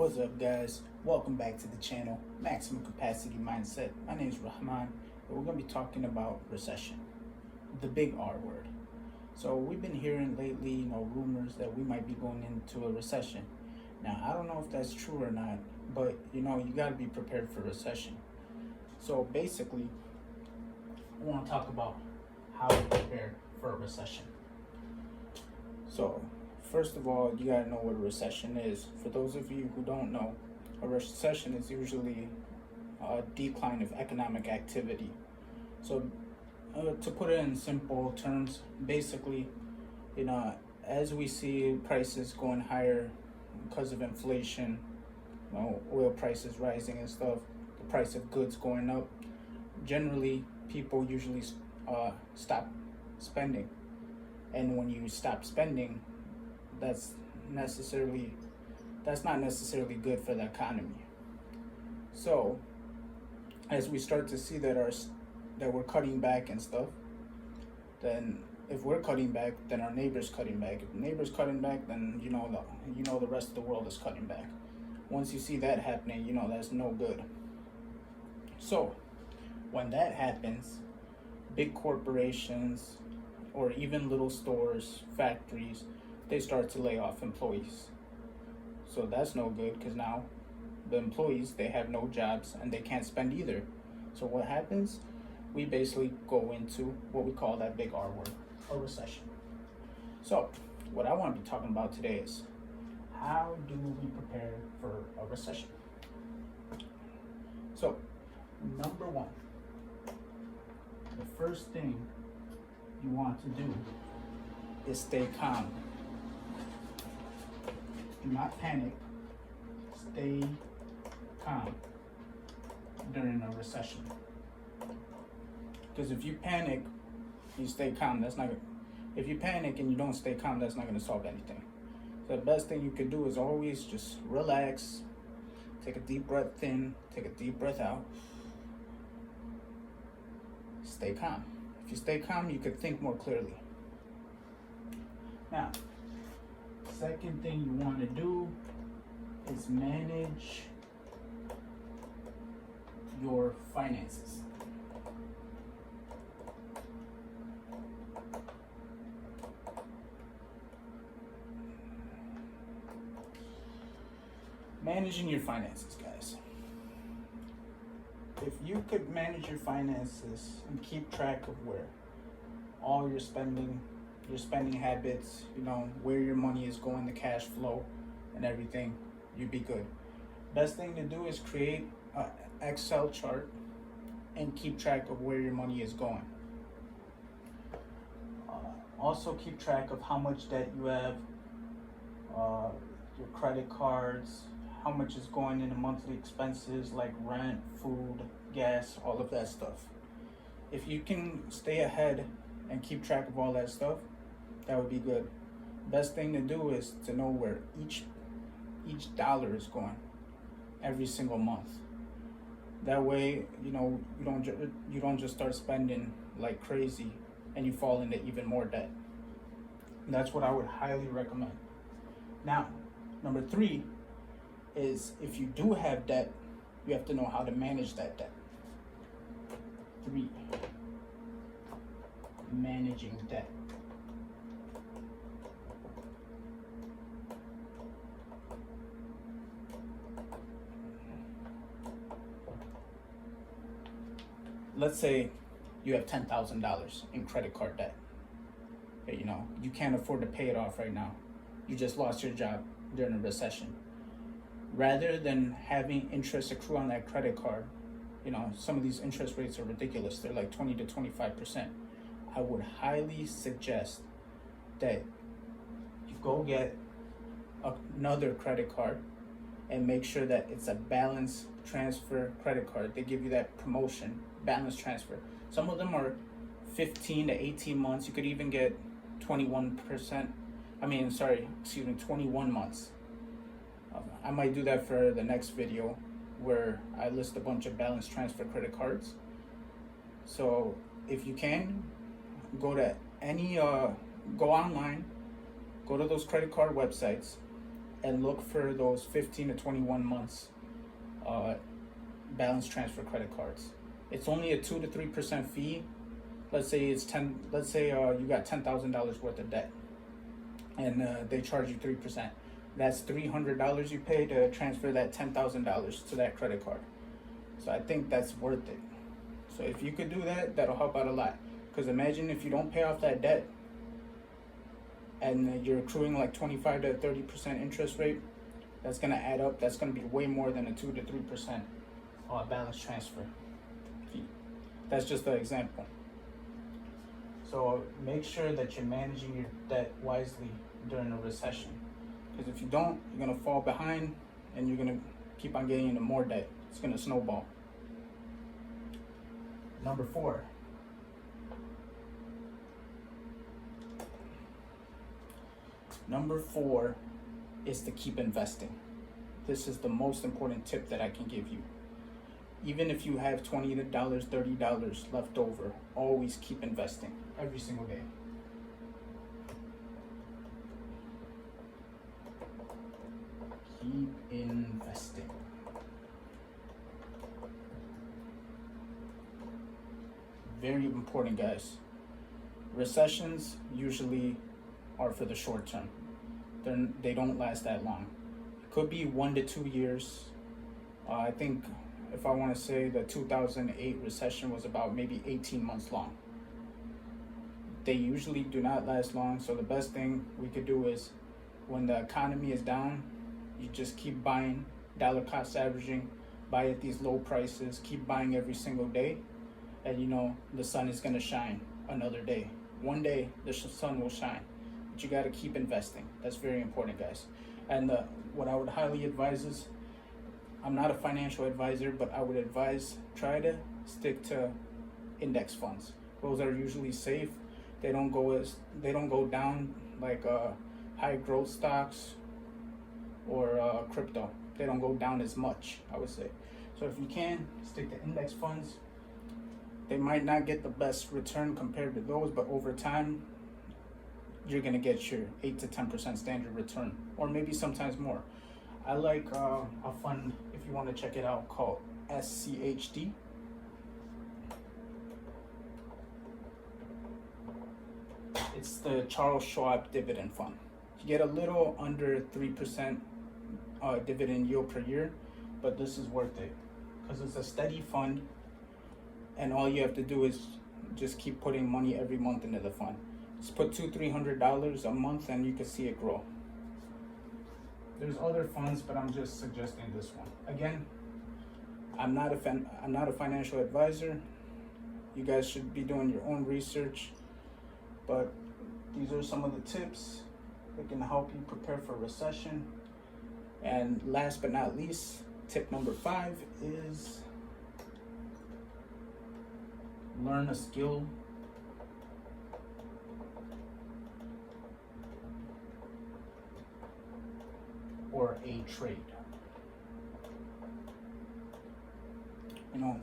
What's up, guys? Welcome back to the channel, Maximum Capacity Mindset. My name is Rahman, and we're going to be talking about recession, the big R word. So we've been hearing lately, rumors that we might be going into a recession. Now, I don't know if that's true or not, but you got to be prepared for recession. So basically, I want to talk about how to prepare for a recession. So first of all, you gotta know what a recession is. For those of you who don't know, a recession is usually a decline of economic activity. So, to put it in simple terms, basically, as we see prices going higher because of inflation, oil prices rising and stuff, the price of goods going up, generally people usually stop spending. And when you stop spending, that's not necessarily good for the economy. So as we start to see that we're cutting back and stuff, then if we're cutting back, then our neighbor's cutting back. If the neighbor's cutting back, then the rest of the world is cutting back. Once you see that happening, that's no good. So when that happens, big corporations or even little stores, factories, they start to lay off employees. So that's no good, because now the employees, they have no jobs and they can't spend either. So what happens? We basically go into what we call that big R word, a recession. So what I want to be talking about today is, how do we prepare for a recession? So number one, the first thing you want to do is stay calm. Do not panic. Stay calm during a recession. Because if you panic, you stay calm, if you panic and you don't stay calm, that's not going to solve anything. So the best thing you can do is always just relax, take a deep breath in, take a deep breath out. Stay calm. If you stay calm, you can think more clearly. Now, second thing you want to do is manage your finances. Managing your finances, guys. If you could manage your finances and keep track of where all your spending habits, where your money is going, the cash flow and everything, you'd be good. Best thing to do is create an Excel chart and keep track of where your money is going. Also keep track of how much debt you have, your credit cards, how much is going into monthly expenses like rent, food, gas, all of that stuff. If you can stay ahead and keep track of all that stuff, that would be good. Best thing to do is to know where each dollar is going every single month. That way, you don't just start spending like crazy and you fall into even more debt. And that's what I would highly recommend. Now, number 3 is, if you do have debt, you have to know how to manage that debt. 3, managing debt. Let's say you have $10,000 in credit card debt. Okay, you can't afford to pay it off right now. You just lost your job during a recession. Rather than having interest accrue on that credit card, some of these interest rates are ridiculous. They're like 20 to 25%. I would highly suggest that you go get another credit card and make sure that it's a balance transfer credit card. They give you that promotion, balance transfer. Some of them are 15 to 18 months. You could even get 21 months. I might do that for the next video, where I list a bunch of balance transfer credit cards. So if you can, go online, go to those credit card websites, and look for those 15 to 21 months balance transfer credit cards. It's only a 2 to 3% fee. Let's say it's 10. Let's say you got $10,000 worth of debt, and they charge you 3%. That's $300 you pay to transfer that $10,000 to that credit card. So I think that's worth it. So if you could do that, that'll help out a lot. Because imagine if you don't pay off that debt, and you're accruing like 25 to 30% interest rate. That's gonna add up. That's gonna be way more than a 2 to 3% balance transfer fee. That's just an example. So make sure that you're managing your debt wisely during a recession. Because if you don't, you're gonna fall behind and you're gonna keep on getting into more debt. It's gonna snowball. Number 4. Number 4 is to keep investing. This is the most important tip that I can give you. Even if you have $20, $30 left over, always keep investing every single day. Keep investing. Very important, guys. Recessions usually are for the short term. They don't last that long. It could be 1 to 2 years. I think if I want to say the 2008 recession was about maybe 18 months long. They usually do not last long, so the best thing we could do is when the economy is down, you just keep buying, dollar cost averaging, buy at these low prices, keep buying every single day, and you know the sun is going to shine another day. One day the sun will shine, but you got to keep investing. That's very important, guys. And what I would highly advise is, I'm not a financial advisor, but I would advise try to stick to index funds. Those are usually safe. They don't go down like high growth stocks or crypto. They don't go down as much, I would say. So if you can stick to index funds, they might not get the best return compared to those, but over time you're gonna get your 8 to 10% standard return, or maybe sometimes more. I like a fund, if you want to check it out, called SCHD. It's the Charles Schwab Dividend Fund. You get a little under 3% dividend yield per year, but this is worth it because it's a steady fund, and all you have to do is just keep putting money every month into the fund. Just put $200-300 a month, and you can see it grow. There's other funds, but I'm just suggesting this one. Again, I'm not a financial advisor. You guys should be doing your own research, but these are some of the tips that can help you prepare for recession. And last but not least, tip number 5 is learn a skill or a trade. You know,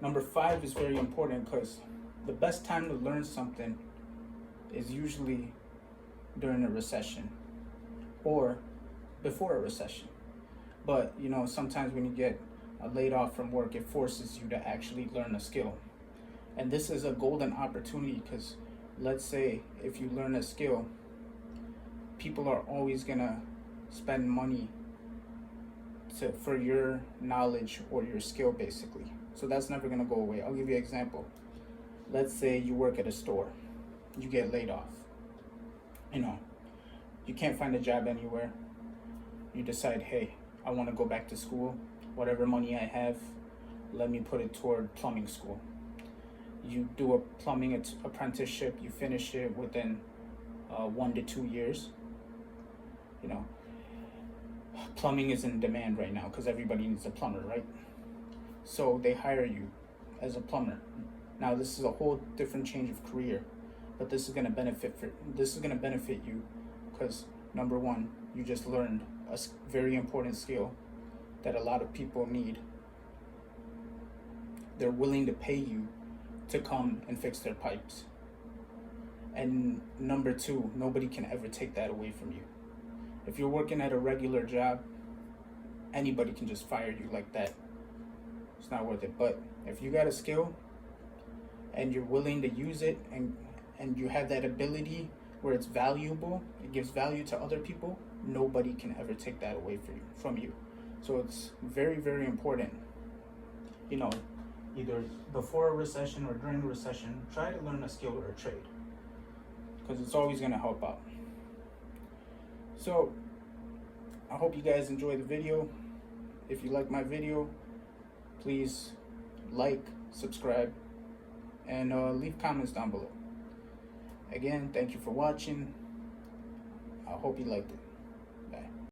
number 5 is very important because the best time to learn something is usually during a recession or before a recession. But you know, sometimes when you get laid off from work, it forces you to actually learn a skill. And this is a golden opportunity because let's say if you learn a skill, people are always gonna spend money for your knowledge or your skill, basically. So that's never gonna go away. I'll give you an example. Let's say you work at a store, you get laid off. You know, you can't find a job anywhere. You decide, hey, I want to go back to school. Whatever money I have, let me put it toward plumbing school. You do a plumbing apprenticeship, you finish it within 1 to 2 years. You know, plumbing is in demand right now because everybody needs a plumber, right? So they hire you as a plumber. Now this is a whole different change of career, but this is gonna benefit you because number 1, you just learned a very important skill that a lot of people need. They're willing to pay you to come and fix their pipes. And number 2, nobody can ever take that away from you. If you're working at a regular job, anybody can just fire you like that. It's not worth it. But if you got a skill and you're willing to use it, and you have that ability where it's valuable, it gives value to other people, nobody can ever take that away from you. So it's very, very important, you know, either before a recession or during a recession, try to learn a skill or a trade, because it's always going to help out. So I hope you guys enjoy the video. If you like my video, please like, subscribe, and leave comments down below. Again, thank you for watching. I hope you liked it.